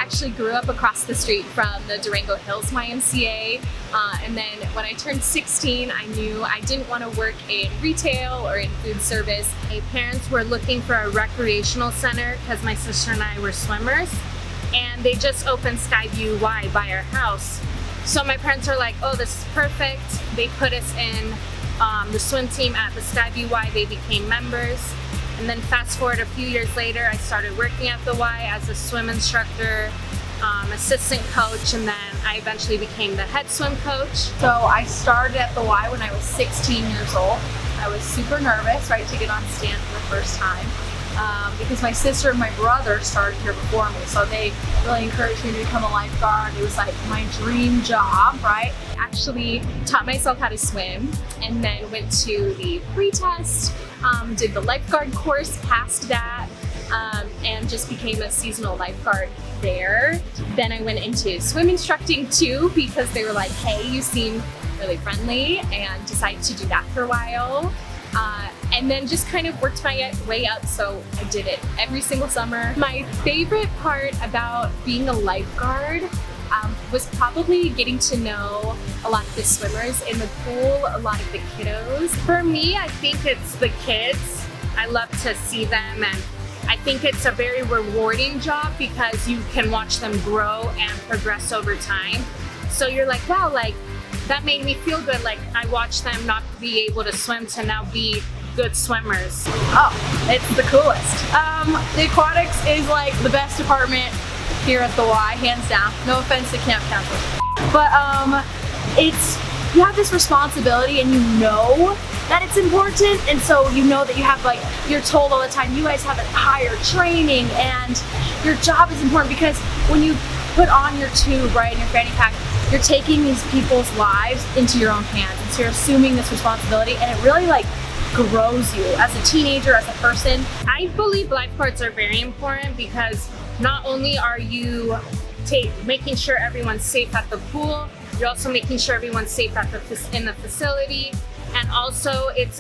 actually grew up across the street from the Durango Hills YMCA, and then when I turned 16, I knew I didn't want to work in retail or in food service. My parents were looking for a recreational center because my sister and I were swimmers, and they just opened Skyview Y by our house. So my parents were like, oh, this is perfect. They put us in the swim team at the Skyview Y. They became members. And then fast forward a few years later, I started working at the Y as a swim instructor, assistant coach, and then I eventually became the head swim coach. So I started at the Y when I was 16 years old. I was super nervous, right, to get on stand for the first time. Because my sister and my brother started here before me, so they really encouraged me to become a lifeguard. It was like my dream job, right? I actually taught myself how to swim and then went to the pre-test, did the lifeguard course, passed that, and just became a seasonal lifeguard there. Then I went into swim instructing too, because they were like, hey, you seem really friendly, and decided to do that for a while. And then just kind of worked my way up, so I did it every single summer. My favorite part about being a lifeguard was probably getting to know a lot of the swimmers in the pool, a lot of the kiddos. For me, I think it's the kids. I love to see them, and I think it's a very rewarding job because you can watch them grow and progress over time. So you're like, wow, like, that made me feel good. Like, I watched them not be able to swim to now be good swimmers. Oh, it's the coolest. The aquatics is like the best department here at the Y, hands down. No offense to camp counselors. But you have this responsibility, and you know that it's important, and so you know that you have, like, you're told all the time, you guys have a higher training, and your job is important, because when you put on your tube, right, and your fanny pack, you're taking these people's lives into your own hands, and so you're assuming this responsibility, and it really, like, grows you as a teenager, as a person. I believe lifeguards are very important because not only are you making sure everyone's safe at the pool, you're also making sure everyone's safe at in the facility, and also it's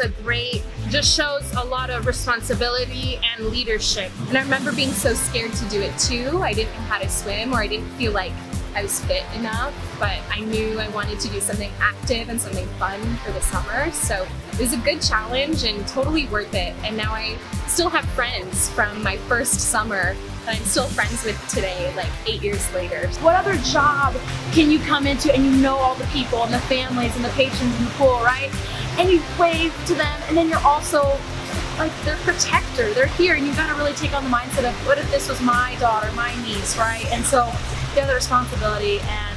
just shows a lot of responsibility and leadership. And I remember being so scared to do it too. I didn't know how to swim, or I didn't feel like I was fit enough, but I knew I wanted to do something active and something fun for the summer. So it was a good challenge and totally worth it. And now I still have friends from my first summer that I'm still friends with today, like 8 years later. What other job can you come into and you know all the people and the families and the patrons in the pool, right? And you wave to them, and then you're also like their protector. They're here, and you've got to really take on the mindset of, what if this was my daughter, my niece, right? And so you have the responsibility, and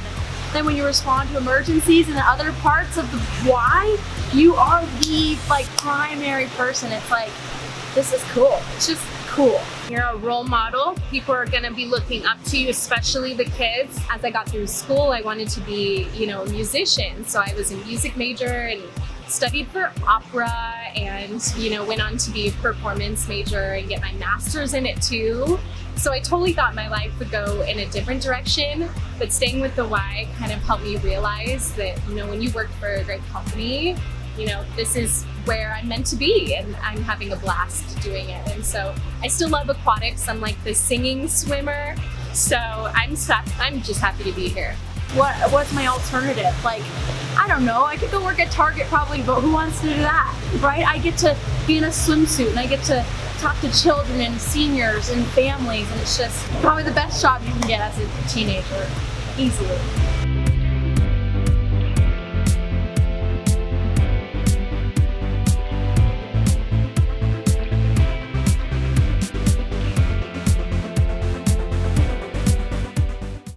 then when you respond to emergencies in the other parts of the Y, you are the, like, primary person. It's like, this is cool. It's just cool. You're a role model. People are going to be looking up to you, especially the kids. As I got through school, I wanted to be, a musician. So I was a music major and studied for opera, and went on to be a performance major and get my master's in it too. So I totally thought my life would go in a different direction, but staying with the Y kind of helped me realize that when you work for a great company, this is where I'm meant to be, and I'm having a blast doing it. And so I still love aquatics. I'm like the singing swimmer, so I'm just happy to be here. What's my alternative? Like, I don't know, I could go work at Target probably, but who wants to do that, right? I get to be in a swimsuit, and I get to talk to children and seniors and families, and it's just probably the best job you can get as a teenager, easily.